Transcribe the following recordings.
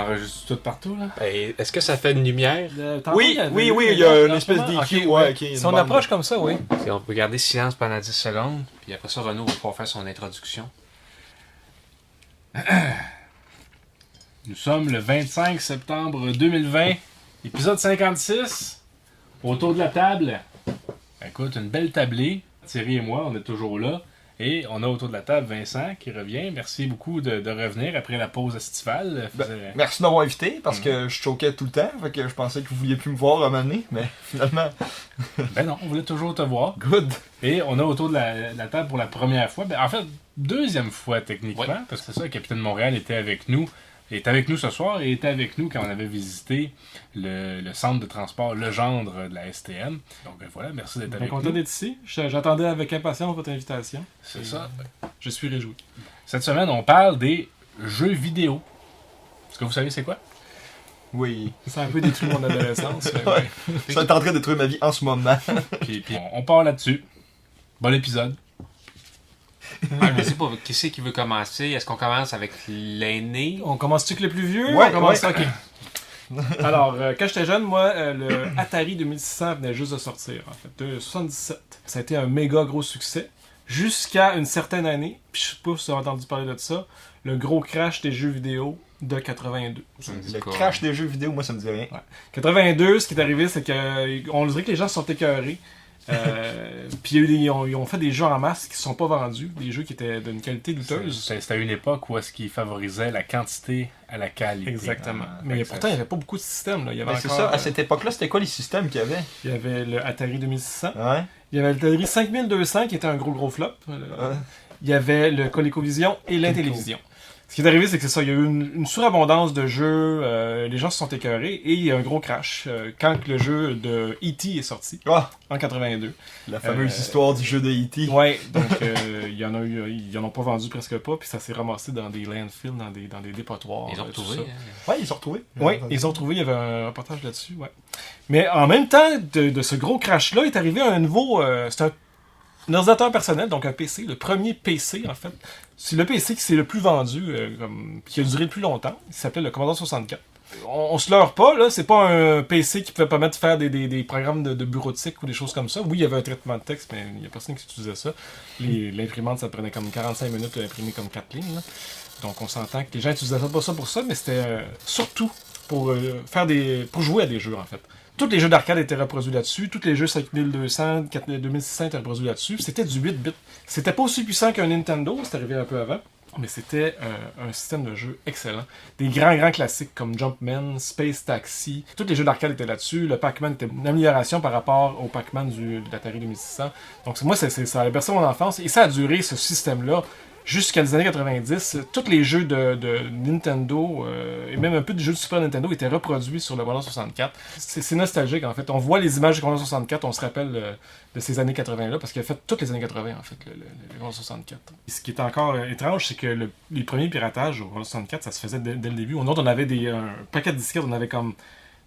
enregistre tout partout, là? Ben, est-ce que ça fait une lumière? Oui, il y a une espèce d'EQ. Si on approche comme ça, oui. Et on peut garder silence pendant 10 secondes, puis après ça, Renaud va pouvoir faire son introduction. Nous sommes le 25 septembre 2020, épisode 56. Autour de la table, écoute, une belle tablée. Thierry et moi, on est toujours là. Et on a autour de la table Vincent qui revient. Merci beaucoup de revenir après la pause estivale. Merci de m'avoir invité parce que je choquais tout le temps. Fait que je pensais que vous vouliez plus me voir à un moment donné, mais finalement. Ben non, on voulait toujours te voir. Good. Et on a autour de la table pour la première fois. Ben, en fait, deuxième fois techniquement, parce que c'est ça, Capitaine Montréal était avec nous. Il est avec nous ce soir et était avec nous quand on avait visité le centre de transport Legendre de la STM. Donc ben voilà, merci d'être avec nous. Content d'être ici. J'attendais avec impatience votre invitation. C'est ça. Je suis réjoui. Cette semaine, on parle des jeux vidéo. Est-ce que vous savez c'est quoi? Oui. Ça a un peu détruit mon adolescence. Ouais. Ça est en train de détruire ma vie en ce moment. puis on part là-dessus. Bon épisode. Je sais pas, qui c'est qui veut commencer? Est-ce qu'on commence avec l'aîné? On commence-tu avec le plus vieux? Ouais, On commence ouais. OK. Alors, quand j'étais jeune, moi, le Atari 2600 venait juste de sortir, en fait, de 77. Ça a été un méga gros succès, jusqu'à une certaine année, puis je sais pas si vous avez entendu parler de ça, le gros crash des jeux vidéo de 82. Le crash des jeux vidéo, moi, ça me dit rien. Ouais. 82, ce qui est arrivé, c'est que on dirait que les gens se sont écœurés. Puis ils ont fait des jeux en masse qui ne sont pas vendus, des jeux qui étaient d'une qualité douteuse. C'était à une époque où est-ce qu'ils favorisaient la quantité à la qualité. Exactement. Mais pourtant, il n'y avait pas beaucoup de systèmes. Là. Il y avait Ben, c'est ça, à cette époque-là, c'était quoi les systèmes qu'il y avait? Il y avait le Atari 2600. Ouais. Il y avait l'Atari 5200 qui était un gros flop. Il y avait le ColecoVision et l'Intellivision. Ce qui est arrivé, c'est que c'est ça, il y a eu une surabondance de jeux, les gens se sont écœurés et il y a un gros crash quand le jeu de E.T. est sorti en 82. La fameuse histoire du jeu de E.T. Ouais, donc il y en a eu, ils en ont pas vendu presque pas, puis ça s'est ramassé dans des landfills, dans des dépotoirs. Ils ont retrouvé. Ouais, ils ont retrouvé. Oui, ils ont retrouvé, il y avait un reportage là-dessus, ouais. Mais en même temps de ce gros crash-là est arrivé un nouveau, c'est un ordinateur personnel, donc un PC, le premier PC en fait. C'est le PC qui s'est le plus vendu, qui a duré le plus longtemps. Il s'appelait le Commodore 64. On se leurre pas, là, c'est pas un PC qui pouvait permettre de faire des programmes de bureautique ou des choses comme ça. Oui, il y avait un traitement de texte, mais il y a personne qui utilisait ça. L'imprimante, ça prenait comme 45 minutes d'imprimer comme 4 lignes. Là. Donc on s'entend que les gens utilisaient pas ça pour ça, mais c'était surtout pour jouer à des jeux en fait. Tous les jeux d'arcade étaient reproduits là-dessus, tous les jeux 5200, 2600 étaient reproduits là-dessus, c'était du 8 bits. C'était pas aussi puissant qu'un Nintendo, c'est arrivé un peu avant, mais c'était un système de jeu excellent. Des grands classiques comme Jumpman, Space Taxi, tous les jeux d'arcade étaient là-dessus, le Pac-Man était une amélioration par rapport au Pac-Man de l'Atari 2600. Donc moi, ça a bercé mon enfance, et ça a duré, ce système-là, jusqu'à les années 90, tous les jeux de Nintendo et même un peu de jeux de Super Nintendo étaient reproduits sur le Commodore 64. C'est nostalgique en fait. On voit les images du Commodore 64, on se rappelle de ces années 80-là parce qu'il a fait toutes les années 80 en fait, le Commodore 64. Et ce qui est encore étrange, c'est que les premiers piratages au Commodore 64, ça se faisait dès le début. On avait un paquet de disquettes, on avait comme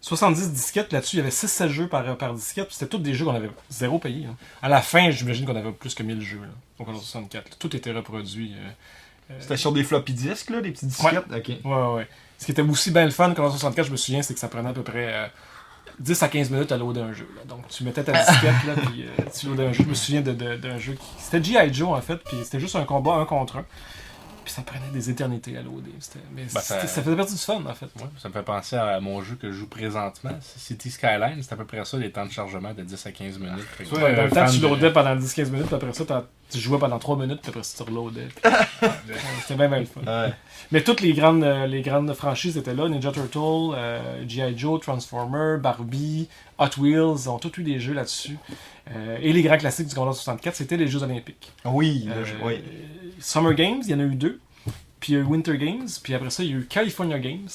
70 disquettes là-dessus, il y avait 6-7 jeux par disquette, c'était tous des jeux qu'on avait zéro payé. Hein. À la fin, j'imagine qu'on avait plus que 1000 jeux là, au Commodore 64. Tout était reproduit. C'était sur des floppy disques, là, des petits disquettes? Ouais. Ok. Ouais. Ce qui était aussi bien le fun, Commodore 64, je me souviens, c'est que ça prenait à peu près 10 à 15 minutes à loader un jeu. Là. Donc tu mettais ta disquette, là, puis tu loadais un jeu. Je me souviens d'un jeu qui... C'était G.I. Joe, en fait, puis c'était juste un combat 1 contre 1. Puis ça prenait des éternités à loader. Ça faisait partie du fun, en fait. Ouais, ça me fait penser à mon jeu que je joue présentement. City Skyline, c'est à peu près ça, les temps de chargement de 10 à 15 minutes. Ouais, dans le temps, tu loadais pendant 10-15 minutes, puis après ça, tu jouais pendant 3 minutes, puis après ça, tu reloadais. C'était bien le fun. Ouais. Mais toutes les grandes franchises étaient là. Ninja Turtle, G.I. Joe, Transformer, Barbie, Hot Wheels, ont tous eu des jeux là-dessus. Et les grands classiques du Commodore 64, c'était les Jeux Olympiques. Oui, oui. Summer Games, il y en a eu 2. Puis il y a eu Winter Games. Puis après ça, il y a eu California Games.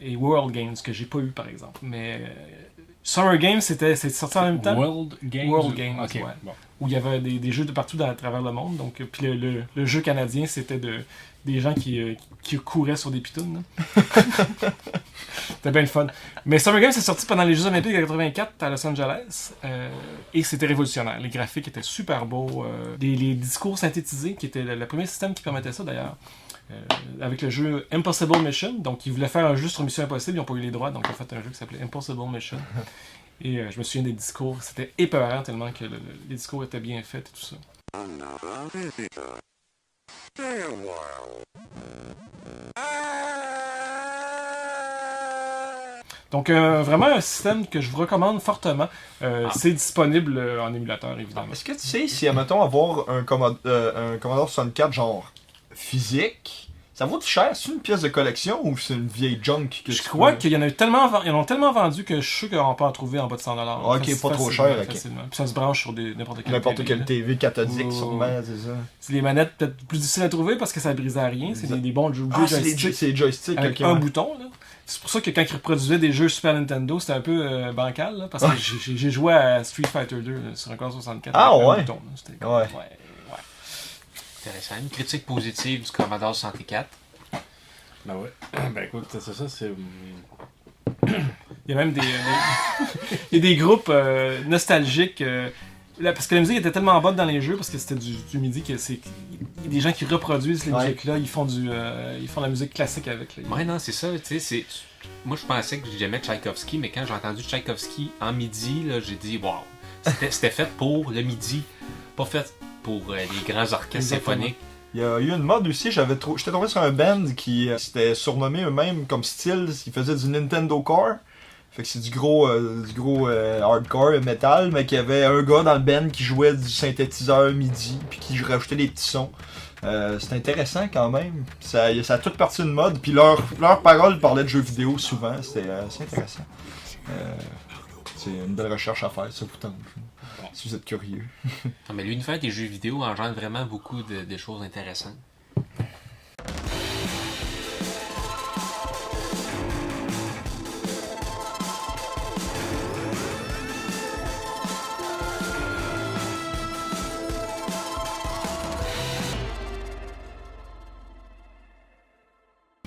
Et World Games, que j'ai pas eu par exemple. Mais Summer Games, c'est sorti en même temps. World Games, okay. Ouais. Bon. Où il y avait des jeux de partout à travers le monde. Donc, puis le jeu canadien, c'était des gens qui couraient sur des pitounes. C'était bien le fun. Mais Summer Games, c'est sorti pendant les Jeux Olympiques de 84 à Los Angeles. Et c'était révolutionnaire. Les graphiques étaient super beaux. Les discours synthétisés, qui était le premier système qui permettait ça d'ailleurs. avec le jeu Impossible Mission. Donc, ils voulaient faire un jeu sur Mission Impossible, ils n'ont pas eu les droits, donc ils ont fait un jeu qui s'appelait Impossible Mission. Et je me souviens des discours, c'était épeurant tellement que les discours étaient bien faits et tout ça. Donc, vraiment un système que je vous recommande fortement. C'est disponible en émulateur, évidemment. Est-ce que tu sais si, admettons, avoir un Commodore 64 genre physique, ça vaut cher? C'est une pièce de collection ou c'est une vieille junk que Je crois qu'ils en ont tellement vendu que je suis sûr qu'on peut en trouver en bas de 100$. Ok, pas trop cher, ok. Facilement. Puis ça se branche sur n'importe quelle TV cathodique, Oh. sûrement, c'est ça. C'est les manettes peut-être plus difficiles à trouver parce que ça brise à rien. C'est des bons jeux joysticks c'est les joysticks, avec ok. un bouton. Là. C'est pour ça que quand ils reproduisaient des jeux Super Nintendo, c'était un peu bancal. Là, parce que j'ai joué à Street Fighter 2 sur un Commodore 64 Ah, avec ouais? un bouton. Là. C'était comme, Ouais. Intéressant. Une critique positive du Commodore 64. Ben ouais. Ben écoute, c'est ça, c'est... Il y a même il y a des groupes nostalgiques. Là, parce que la musique était tellement bonne dans les jeux, parce que c'était du MIDI, il y a des gens qui reproduisent les musiques-là, ils font la musique classique avec. Là. Ouais, non, c'est ça. Tu sais, moi, je pensais que j'aimais Tchaïkovski, mais quand j'ai entendu Tchaïkovski en MIDI, là, j'ai dit, wow, c'était fait pour le MIDI, pas fait pour les grands orchestres symphoniques. Il y a eu une mode aussi, j'étais tombé sur un band qui s'était surnommé eux-mêmes comme style, ils faisaient du Nintendo Core. Fait que c'est du gros hardcore metal, mais qu'il y avait un gars dans le band qui jouait du synthétiseur MIDI, puis qui rajoutait des petits sons. C'était intéressant quand même. Ça a toute partie de mode, puis leurs paroles parlaient de jeux vidéo souvent, c'était assez intéressant. C'est une belle recherche à faire, ça vous tente, si vous êtes curieux. Non, mais l'univers des jeux vidéo engendre vraiment beaucoup de choses intéressantes.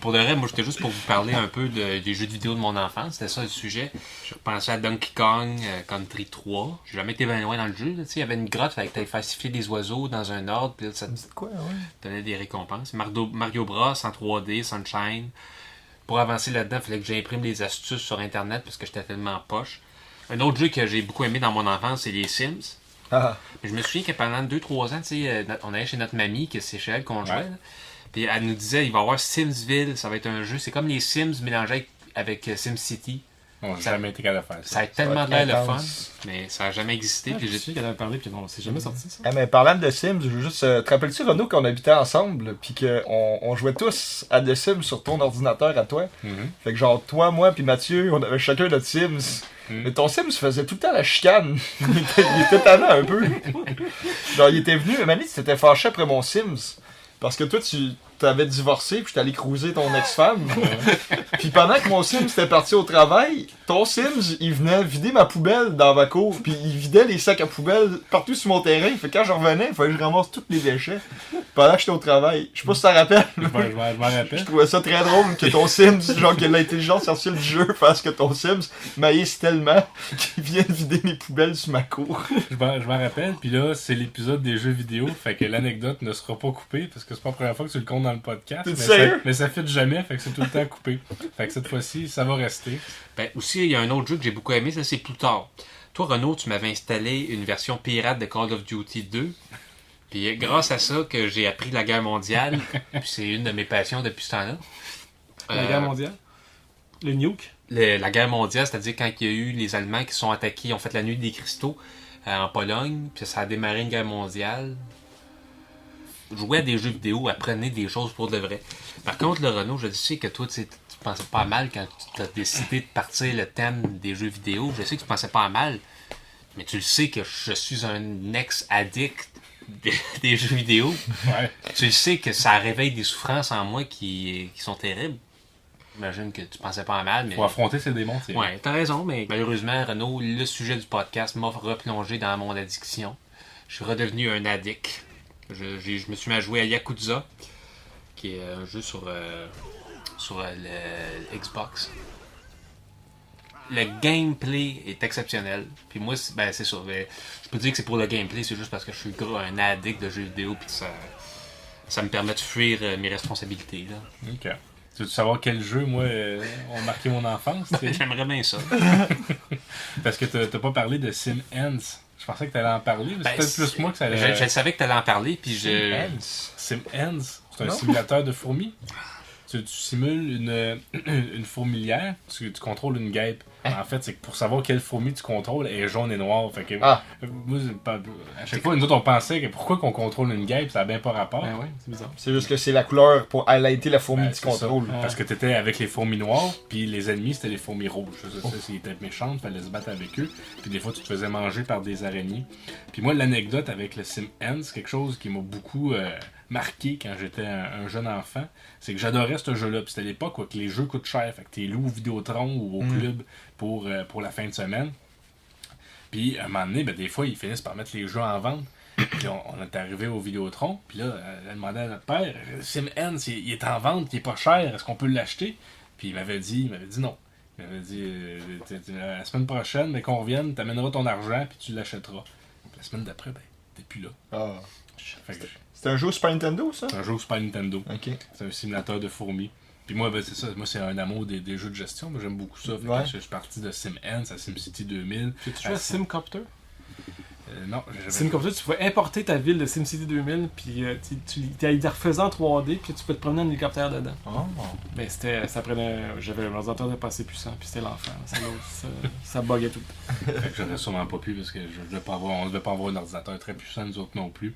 Pour de vrai, moi j'étais juste pour vous parler un peu des jeux de vidéo de mon enfance, c'était ça le sujet. Je repensais à Donkey Kong Country 3. J'ai jamais été bien loin dans le jeu. Il y avait une grotte avec t'allais falsifier des oiseaux dans un ordre, puis là, ça te Quoi, ouais? donnait des récompenses. Mario Bros en 3D, Sunshine. Pour avancer là-dedans, il fallait que j'imprime des astuces sur internet parce que j'étais tellement poche. Un autre jeu que j'ai beaucoup aimé dans mon enfance, c'est les Sims. Ah, Mais je me souviens que pendant 2-3 ans, on allait chez notre mamie, que c'est chez elle qu'on jouait. Ouais. Là. Puis elle nous disait, il va y avoir Simsville, ça va être un jeu. C'est comme les Sims mélangés avec SimCity. On n'a Ça- jamais été capable de faire Ça a ça. tellement va de l'air être le fun, intense. mais ça n'a jamais existé. Puis J'ai j'ai su qu'elle avait parlé, puis non, c'est jamais sorti ça. mais parlant de Sims, je veux juste. Te rappelles-tu, Renaud, qu'on habitait ensemble, puis qu'on jouait tous à The Sims sur ton ordinateur à toi? Mhm. Fait que genre, toi, moi, puis Mathieu, on avait chacun notre Sims. Mhm. Mais ton Sims faisait tout le temps la chicane. il était tannant un peu. Genre, il était venu, Mani, tu t'étais fâché après mon Sims. Parce que toi, tu t'avais divorcé, puis j'étais allé cruiser ton ex-femme. Puis pendant que mon Sims était parti au travail, ton Sims, il venait vider ma poubelle dans ma cour, puis il vidait les sacs à poubelle partout sur mon terrain. Fait que quand je revenais, il fallait que je ramasse tous les déchets pendant que j'étais au travail. Je sais pas si ça te rappelle. Je m'en Je rappelle. trouvais ça très drôle que ton Sims, genre que l'intelligence artificielle du jeu fasse que ton Sims maïsse tellement qu'il vienne vider mes poubelles sur ma cour. Je m'en rappelle, puis là, c'est l'épisode des jeux vidéo, fait que l'anecdote ne sera pas coupée, parce que c'est pas la première fois que tu le comptes dans le podcast. T'es Mais sérieux? mais ça fait jamais, fait que c'est tout le temps coupé. Fait que cette fois-ci, ça va rester. Ben, aussi, il y a un autre jeu que j'ai beaucoup aimé, ça c'est plus tard. Toi, Renaud, tu m'avais installé une version pirate de Call of Duty 2. Puis grâce à ça que j'ai appris la guerre mondiale, puis c'est une de mes passions depuis ce temps-là. La guerre mondiale. Le nuke. La guerre mondiale, c'est-à-dire quand il y a eu les Allemands qui sont attaqués, ils ont fait la nuit des cristaux en Pologne, puis ça a démarré une guerre mondiale. Jouez à des jeux vidéo, apprenez des choses pour de vrai. Par contre, le Renaud, je sais que toi, tu pensais pas mal quand tu as décidé de partir le thème des jeux vidéo. Je sais que tu pensais pas mal, mais tu le sais que je suis un ex-addict des jeux vidéo. Ouais. Tu le sais que ça réveille des souffrances en moi qui sont terribles. J'imagine que tu pensais pas mal, mais... Faut affronter ces démons, c'est Ouais, t'as raison, mais malheureusement, Renaud, le sujet du podcast m'a replongé dans mon addiction. Je suis redevenu un addict. Je me suis mis à jouer à Yakuza, qui est un jeu sur le Xbox. Le gameplay est exceptionnel. Puis moi, c'est ça. Je peux dire que c'est pour le gameplay, c'est juste parce que je suis un addict de jeux vidéo, puis ça... ça me permet de fuir mes responsabilités. Là. Ok. Tu veux savoir quel jeu, moi, ont marqué mon enfance? J'aimerais bien ça. Parce que t'as pas parlé de Sim Ends. Je pensais que t'allais en parler, mais c'est peut-être plus moi que ça allait... Je savais que t'allais en parler, puis Sim Ends, c'est un Non? simulateur de fourmis. Tu simules une fourmilière, tu contrôles une guêpe. En fait, c'est que pour savoir quelle fourmi tu contrôles, elle est jaune et noire. Fait que, moi, à chaque fois, nous autres, on pensait que pourquoi qu'on contrôle une guêpe, ça n'a bien pas rapport. Ben ouais, c'est bizarre. C'est juste que c'est la couleur pour highlighter la fourmi Ben, que tu c'est ça. contrôles. Parce que t'étais avec les fourmis noires, puis les ennemis c'était les fourmis rouges. Ça, ils étaient méchants, fallait se battre avec eux. Puis des fois tu te faisais manger par des araignées. Puis moi l'anecdote avec le Sim Ends, c'est quelque chose qui m'a beaucoup marqué quand j'étais un jeune enfant. C'est que j'adorais ce jeu-là. Puis c'était l'époque où que les jeux coûtent cher. Fait que t'es loué au Vidéotron ou au club pour la fin de semaine. Puis à un moment donné, ben, des fois ils finissent par mettre les jeux en vente. Puis on est arrivé au Vidéotron, puis là, elle a demandé à notre père, Sim Ends, il est en vente, il est pas cher, est-ce qu'on peut l'acheter? Puis il m'avait dit non. Il m'avait dit, la semaine prochaine, mais qu'on revienne, t'amèneras ton argent, puis tu l'achèteras. Puis la semaine d'après, ben, t'es plus là. Ah. Fait que C'est un jeu Super Nintendo, ça? c'est un jeu Super Nintendo. Ok. C'est un simulateur de fourmis. Puis moi, ben, c'est ça. Moi, c'est un amour des jeux de gestion. Moi, j'aime beaucoup ça. Fait que je suis parti de Sim Ends à SimCity 2000. Tu joues à SimCopter? Non, j'ai SimCopter, tu pouvais importer ta ville de SimCity 2000, puis tu la refaisais en 3D, puis tu peux te promener en hélicoptère dedans. Oh. Ben, ça prenait. J'avais un ordinateur pas assez puissant, puis c'était l'enfer. Ça buguait tout le temps. Fait que j'aurais sûrement pas pu parce que on devait pas avoir un ordinateur très puissant, nous autres non plus.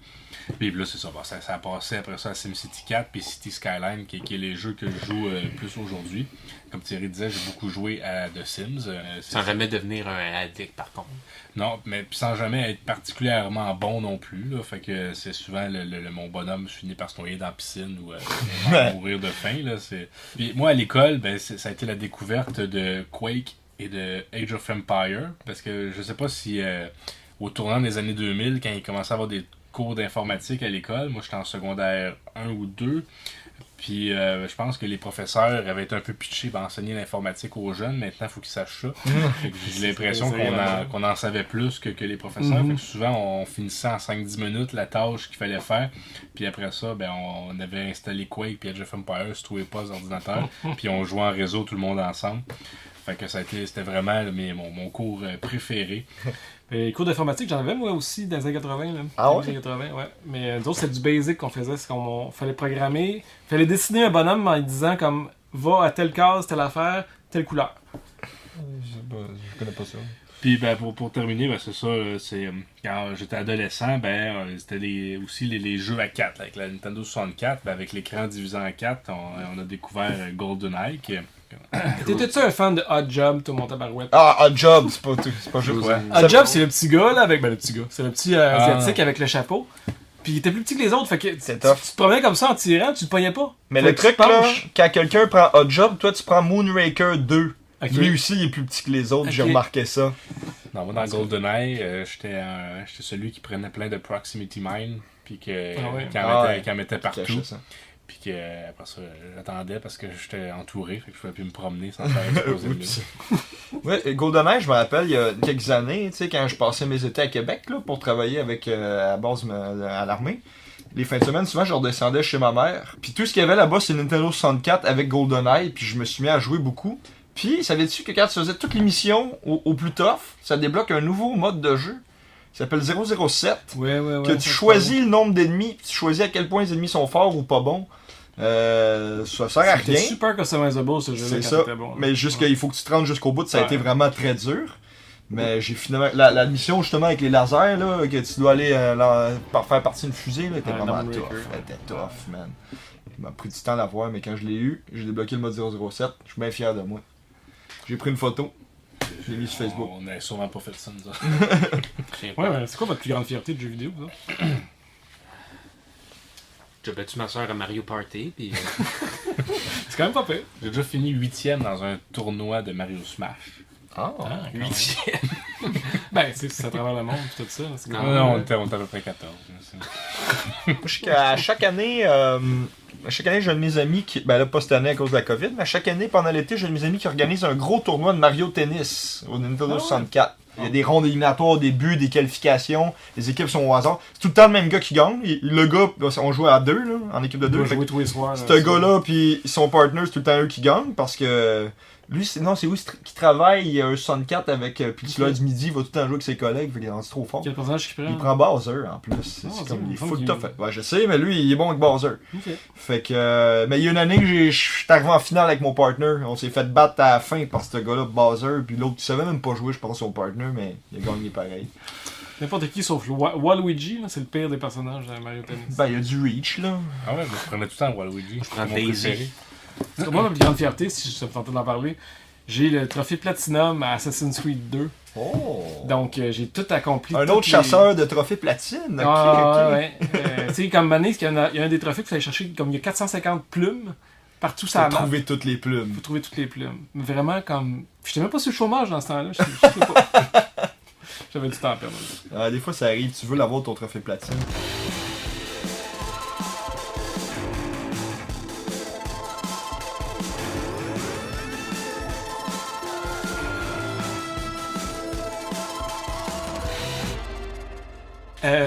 Puis là, c'est ça. Bon, ça a passé après ça à SimCity 4 puis City Skyline, qui est les jeux que je joue plus aujourd'hui. Comme Thierry disait, j'ai beaucoup joué à The Sims. Sans jamais devenir un addict, par contre. Non, mais sans jamais être particulièrement bon non plus. Là, fait que c'est souvent mon bonhomme finit par se noyer dans la piscine ou mourir de faim. Là, Puis moi, à l'école, ben, ça a été la découverte de Quake et de Age of Empire. Parce que je sais pas si au tournant des années 2000, quand il commençait à avoir des cours d'informatique à l'école, moi j'étais en secondaire 1 ou 2, puis je pense que les professeurs avaient été un peu pitchés pour enseigner l'informatique aux jeunes. Maintenant, il faut qu'ils sachent ça. Fait que j'ai l'impression qu'on en savait plus que les professeurs. Fait que souvent, on finissait en 5-10 minutes la tâche qu'il fallait faire. Puis après ça, ben, on avait installé Quake et Age of Empires sur tous les postes d'ordinateur. Puis on jouait en réseau tout le monde ensemble. Fait que c'était vraiment mon cours préféré. Les cours d'informatique, j'en avais moi aussi dans les années 80. Là. Ah ouais? Les années 80, ouais. Mais nous autres, c'était du basic qu'on faisait. C'est qu'on fallait programmer. Fallait dessiner un bonhomme en lui disant comme va à telle case, telle affaire, telle couleur. Je connais pas ça. Puis ben, pour terminer, ben, c'est ça, c'est quand j'étais adolescent, ben c'était aussi les jeux à 4, là, avec la Nintendo 64, ben, avec l'écran divisé en 4, on a découvert GoldenEye. T'étais-tu un fan de Hot Job, toi, mon tabarouette? Ah, Odd Job, c'est pas juste. Ouais. Hot Job, c'est le petit gars, là, avec. Ben, le petit gars. C'est le petit asiatique avec le chapeau. Puis il était plus petit que les autres, fait que tu te promenais comme ça en tirant, tu le pognais pas. Mais le truc, là, quand quelqu'un prend Odd Job, toi, tu prends Moonraker 2. Okay. Lui aussi, il est plus petit que les autres, j'ai remarqué ça. Non, moi, dans GoldenEye, j'étais celui qui prenait plein de proximity mine, puis qui en mettait partout. Puis que après ça, j'attendais parce que j'étais entouré, fait que je pouvais plus me promener sans faire exploser le mur. Ouais, GoldenEye, je me rappelle, il y a quelques années, tu sais, quand je passais mes étés à Québec, là, pour travailler avec, à base à l'armée, les fins de semaine, souvent, je redescendais chez ma mère. Puis tout ce qu'il y avait là-bas, c'est Nintendo 64 avec GoldenEye, puis je me suis mis à jouer beaucoup. Puis, savais-tu que quand tu faisais toutes les missions au plus tough, ça débloque un nouveau mode de jeu qui s'appelle 007. Ouais, que tu choisis le nombre d'ennemis, puis tu choisis à quel point les ennemis sont forts ou pas bons. Ça sert à rien. C'était super customizable ce jeu-là. C'est quand ça. c'était bon. Mais il faut que tu te rendes jusqu'au bout, ça a été vraiment très dur. Mais j'ai finalement. La mission justement avec les lasers, là, que tu dois aller faire partie d'une fusée, là, était vraiment tough. Elle était tough, man. Il m'a pris du temps à la voir, mais quand je l'ai eu, j'ai débloqué le mode 007. Je suis bien fier de moi. J'ai pris une photo. Je l'ai mis sur Facebook. On n'a sûrement pas fait ça, nous autres. Ouais, mais c'est quoi votre plus grande fierté de jeu vidéo, ça? J'ai battu ma soeur à Mario Party, puis... C'est quand même pas fait. J'ai déjà fini 8e dans un tournoi de Mario Smash. Ah, 8e. Ben, c'est à travers le monde, tout ça. C'est quand même... Non, on était à peu près 14. À chaque année, j'ai un de mes amis qui. Ben là, pas cette année à cause de la COVID, mais à chaque année, pendant l'été, j'ai un de mes amis qui organise un gros tournoi de Mario Tennis au Nintendo 64. Il y a des rondes éliminatoires, des buts, des qualifications. Les équipes sont au hasard. C'est tout le temps le même gars qui gagne. Le gars, on joue à 2, là, en équipe de 2. On va jouer tous les soirs. Ce gars-là, puis son partner, c'est tout le temps eux qui gagnent parce que. Lui, c'est où qui travaille, il a un 64 avec. Puis tu l'as du midi, il va tout le temps jouer avec ses collègues, fait qu'il est rendu trop fort. Quel personnage qui prend? Il prend Bowser en plus. C'est comme il est full tough. Ouais, je sais, mais lui, il est bon avec Bowser. Ok. Fait que. Mais il y a une année que je suis arrivé en finale avec mon partner. On s'est fait battre à la fin par ce gars-là, Bowser. Puis l'autre, il savait même pas jouer, je pense, son partner, mais il a gagné pareil. N'importe qui sauf Waluigi, c'est le pire des personnages de Mario Tennis. Ben, il y a du Reach, là. Ah ouais, je prenais tout le temps Waluigi. Je prends mon Daisy. préféré. C'est moi ma plus grande fierté, si je me tentais d'en parler. J'ai le trophée Platinum à Assassin's Creed 2. Oh! Donc j'ai tout accompli. Un autre chasseur de trophées platine. Ok, Ah, ok. ouais. Tu sais, comme Mané, il y a un des trophées qu'il fallait chercher, comme il y a 450 plumes partout sur la Faut map. trouver toutes les plumes. Faut trouver toutes les plumes. Mais vraiment, comme. J'étais même pas sur le chômage dans ce temps-là. Je sais pas. J'avais du temps à perdre. Des fois, ça arrive, tu veux l'avoir ton trophée platine.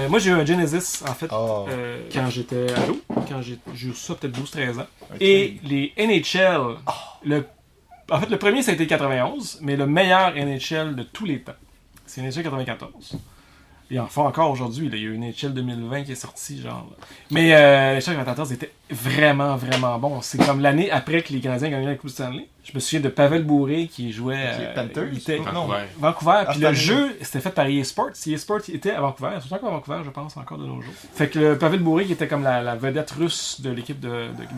Moi, j'ai eu un Genesis, en fait, Oh. quand j'étais ado. Quand j'ai eu ça, peut-être 12-13 ans. Ok. Et les NHL, en fait, le premier, ça a été 91, mais le meilleur NHL de tous les temps, c'est NHL 94. Et enfin, encore aujourd'hui, là, il y a eu une NHL 2020 qui est sortie, genre. Mais NHL 94 était vraiment, vraiment bon. C'est comme l'année après que les Canadiens gagnaient la Coupe Stanley. Je me souviens de Pavel Bourré qui jouait Panthers? il était- Non. Ouais. Vancouver. Puis Stanley. le jeu, c'était fait par EA Sports. EA Sports était à Vancouver. C'est encore à Vancouver, je pense, encore de nos jours. Fait que le Pavel Bourré, qui était comme la vedette russe de l'équipe des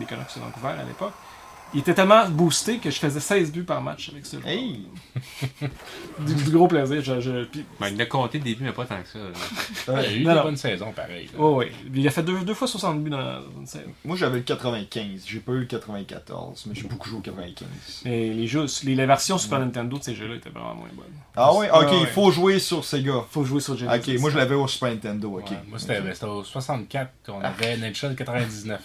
Canucks de Vancouver à l'époque, il était tellement boosté que je faisais 16 buts par match avec ce jeu. Hey! Du gros plaisir. Puis, Ben, il a compté le début, mais pas tant que ça. là. Il y a eu Non, des non. bonnes saisons, pareil. là. oh, ouais. Il a fait deux fois 60 buts dans une série. Moi, j'avais le 95. J'ai pas eu le 94, mais j'ai beaucoup joué au 95. Mais les versions Super Nintendo de ces jeux-là étaient vraiment moins bonnes. Ah ouais? Ok, Ouais, il ouais. faut jouer sur Sega. Faut jouer sur Genesis. Ok, moi je l'avais au Super Nintendo, ok. Ouais, moi, c'était au 64 qu'on avait NHL 99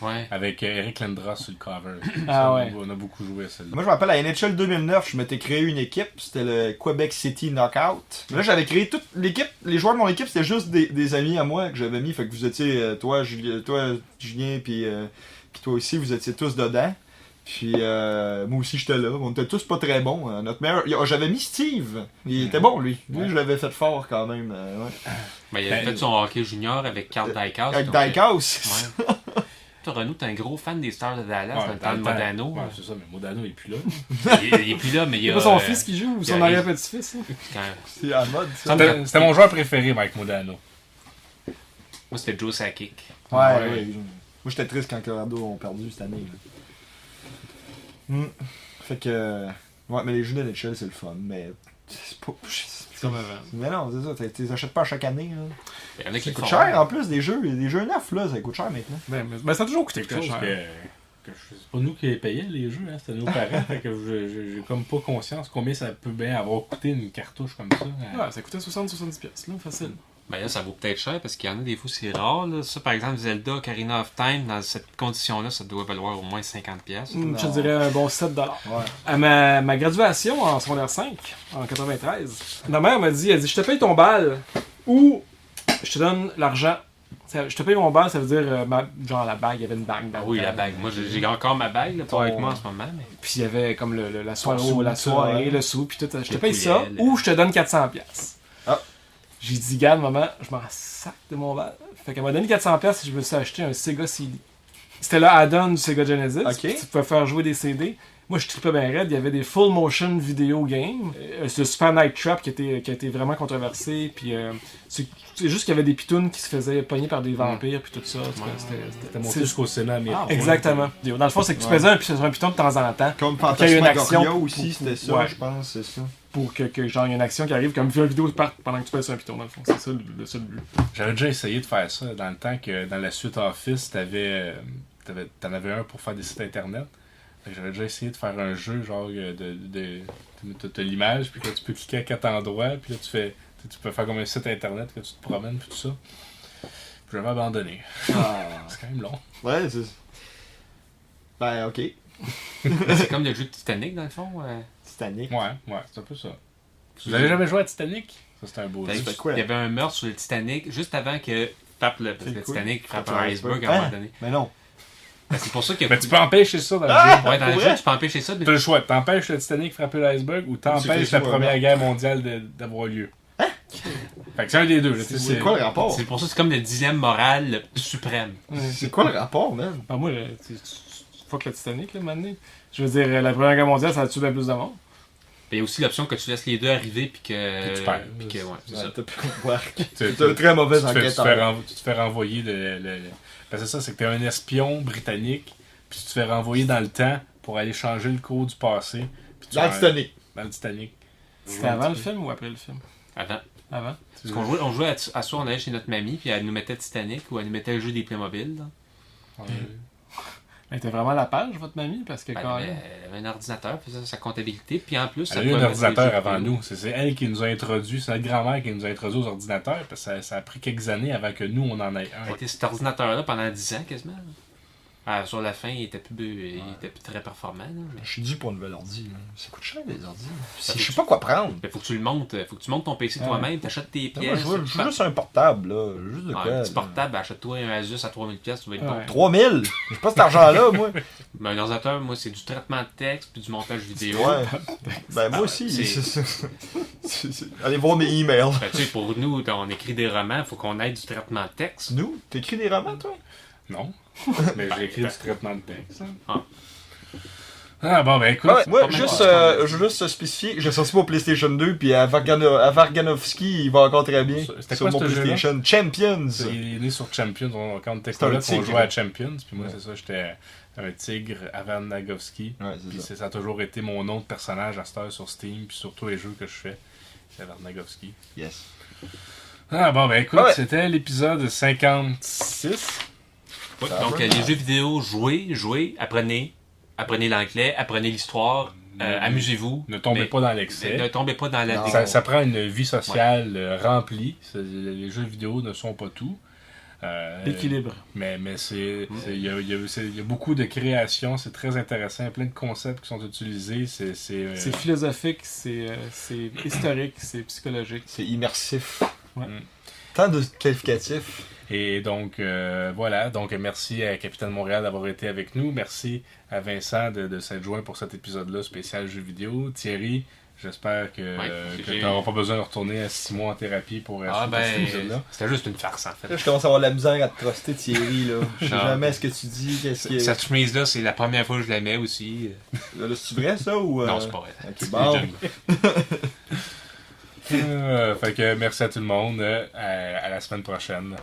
Ouais. avec Eric Lindros sur le cover. Ah Ça, ouais. On a beaucoup joué à celle-là. Moi je me rappelle à NHL 2009, je m'étais créé une équipe, c'était le Quebec City Knockout. Là j'avais créé toute l'équipe, les joueurs de mon équipe c'était juste des amis à moi que j'avais mis, fait que vous étiez, toi Julien, puis toi aussi, vous étiez tous dedans. Puis moi aussi j'étais là, on était tous pas très bons. Notre meilleur, j'avais mis Steve, il était bon lui. Lui je l'avais fait fort quand même. Ouais. Ben, il a fait son hockey junior avec Carl Dykhouse. Avec donc, Dykhouse. Ouais. Toi, Renaud, t'es un gros fan des Stars de Dallas dans le temps de Modano. Ouais, c'est ça, mais Modano est plus là. Il est plus là, mais il y C'est a. pas son fils qui joue ou il son arrive. arrière-petit-fils? Hein? Quand- C'est à mode ça. C'était mon joueur préféré, Mike Modano. Moi, c'était Joe Sakic. Ouais. Moi j'étais triste quand Colorado ont perdu cette année. Fait que. Ouais, mais les jeux de NHL c'est le fun, mais. C'est pas. C'est comme avant. Mais non, c'est ça, tu les achètes pas à chaque année. Là. Il y en a qui Ça le coûte font. cher en plus, des jeux neufs là, ça coûte cher maintenant. Ben, ça a toujours coûté Quelque très chose cher. c'est pas nous qui les payions les jeux, hein, c'était nos parents. Fait que j'ai comme pas conscience combien ça peut bien avoir coûté une cartouche comme ça. Ouais, ça coûtait 60-70$, là, facile. Ben là, ça vaut peut-être cher parce qu'il y en a des fois, c'est rare. Là. Ça, par exemple, Zelda Ocarina of Time, dans cette condition-là, ça doit valoir au moins 50$. Je te dirais un bon 7$. Ouais. À ma graduation en secondaire 5, en 93, ma mère m'a dit, elle dit, je te paye ton bal ou je te donne l'argent. Je te paye mon bal, ça veut dire, genre la bague, il y avait une bague dans Ah le oui, temps. la bague. Moi, j'ai encore ma bague, là, pas avec moi en ce moment. Mais... Puis il y avait comme la soirée, sou, la ça, soirée, ouais. le sou, puis tout. Je te Le paye ça poulet, ou je te donne 400$. Ah. J'ai dit, garde, maman, je m'en sac de mon bal. Fait qu'elle m'a donné 400$ et je me suis acheté un Sega CD. C'était le add-on du Sega Genesis. Ok. Puis tu pouvais faire jouer des CD. Moi, je tripais bien raide. Il y avait des full motion video games. C'est le Super Night Trap qui a été vraiment controversé. Puis c'est juste qu'il y avait des pitounes qui se faisaient pogner par des vampires. Puis tout ça. C'était monté jusqu'au Sénat américain. Exactement. Dans le fond, c'est que tu faisais un piton de temps en temps. Comme qu'il y ait une action Phantasmagoria aussi, c'était ça, Ouais. je pense, c'est ça. Pour que genre, il y ait une action qui arrive, comme une vidéo parte pendant que tu passes sur un piton, dans le fond. C'est ça le seul but. J'avais déjà essayé de faire ça dans le temps que dans la suite Office, t'en avais un pour faire des sites internet. Fait que j'avais déjà essayé de faire un jeu genre t'as l'image, puis là tu peux cliquer à 4 endroits, puis là tu peux faire comme un site internet que tu te promènes, puis tout ça. Puis j'avais abandonné. C'est quand même long. Ouais, c'est. Ben, ok. c'est comme le jeu de Titanic, dans le fond. Titanic. Ouais, c'est un peu ça. Vous avez jamais joué à Titanic? Ça, c'est un beau Ben, jeu. fait quoi? il y avait un meurtre sur le Titanic juste avant que le C'est quoi? Titanic frappe Frappe un un iceberg iceberg. à un moment Hein? donné. Mais non. Ben, c'est pour ça que. Mais tu peux empêcher ça dans le Ah! jeu. Ouais, dans le Pour jeu, vrai? tu peux empêcher ça. Tu as le choix. T'empêches le Titanic de frapper l'iceberg ou Tu t'empêches fais la ça, Première ouais. Guerre mondiale d'avoir lieu. Fait que c'est un des deux. Là, tu sais, C'est quoi le rapport? C'est pour ça que c'est comme le dilemme moral suprême. C'est quoi le rapport, man? Ah, moi, tu fuck le Titanic, là, maintenant. Je veux dire, la Première Guerre mondiale, ça a tué bien plus de monde. Il y a aussi l'option que tu laisses les deux arriver puis que. Puis tu perds. Puis que, ouais, c'est ça. T'as plus work. Tu- C'est un très mauvais tu te fais enquêteur. tu te fais renvoyer Parce que c'est ça, c'est que t'es un espion britannique, puis tu te fais renvoyer dans le temps pour aller changer le cours du passé. Puis tu Dans le Titanic. Dans le Titanic. C'était avant le film ou après le film? Avant. Avant. Parce qu'on jouait à soir, on allait chez notre mamie, puis elle nous mettait Titanic ou elle nous mettait le jeu des Playmobil. Là. Elle était vraiment à la page, votre mamie, parce que Ben, quand elle avait un ordinateur, faisait sa comptabilité, puis en plus, Elle a elle eu un pouvait mettre les ordinateur jeux avant vidéo. nous. C'est elle qui nous a introduit, c'est notre grand-mère qui nous a introduit aux ordinateurs, parce que ça a pris quelques années avant que nous, on en ait Elle un. était cet ordinateur-là pendant 10 ans quasiment. Là. Ah, sur la fin, il était plus très performant. Là, mais... Je suis dû pour un nouvel ordi. Là. Ça coûte cher, les ordi. Ça Je fait sais que pas quoi prendre. Mais faut que tu le montes, faut que tu montes ton PC Ouais. toi-même, t'achètes tes Moi, pièces. je veux juste un portable, là. Juste de Ouais, quoi. un petit là. portable, achète-toi un Asus à 3000$, tu vas être bon. Ouais. 3000? J'ai pas cet argent-là, moi. Mais un ordinateur, moi, c'est du traitement de texte puis du montage vidéo. Ouais. Ben, moi aussi. c'est- Allez voir mes emails. Ben, tu sais, pour nous, quand on écrit des romans, faut qu'on ait du traitement de texte. Nous, t'écris des romans, toi? Non. Mais j'ai écrit du traitement de texte. Ah. Ah bon, ben écoute. Ouais, moi, pas mal juste, pas. je veux juste spécifier, j'ai sorti mon PlayStation 2, puis à Varganovski, il va encore très bien. C'était Sur quoi, mon ce jeu-là? PlayStation. Champions! Il est né sur Champions, quand on était C'est un là, on tigre. jouait à Champions, puis moi Ouais. c'est ça, j'étais un tigre avant Nagovski. Ouais, Puis c'est ça. ça a toujours été mon nom de personnage à cette heure sur Steam, puis sur tous les jeux que je fais. C'est Varnagovski. Yes. Ah bon, ben écoute, Ouais. c'était l'épisode 56. Ouais, Ça donc, va. les jeux vidéo, jouez, apprenez l'anglais, apprenez l'histoire, amusez-vous. Ne tombez mais- pas dans Ne l'excès. tombez pas dans la Non. Ça prend une vie sociale remplie. Les jeux vidéo ne sont pas tout. L'équilibre. Mais il y a beaucoup de créations, c'est très intéressant, il y a plein de concepts qui sont utilisés. C'est philosophique, c'est historique, c'est psychologique. C'est immersif. Ouais. Tant de qualificatifs. Et donc, voilà. Donc, merci à Capitaine Montréal d'avoir été avec nous. Merci à Vincent de s'être joint pour cet épisode-là spécial jeux vidéo. Thierry, j'espère que tu n'auras pas besoin de retourner à 6 mois en thérapie pour Ah suivre cet ben, épisode-là. c'était juste une farce en fait. Là, je commence à avoir de la misère à te truster, Thierry, là. Je sais Non. jamais ce que tu dis, qu'est-ce que... Cette chemise-là, c'est la première fois que je la mets aussi. Là, c'est vrai, ça, ou... Non, c'est pas vrai. Ok, C'est bon. déjà une- Fait que merci à tout le monde. À la semaine prochaine.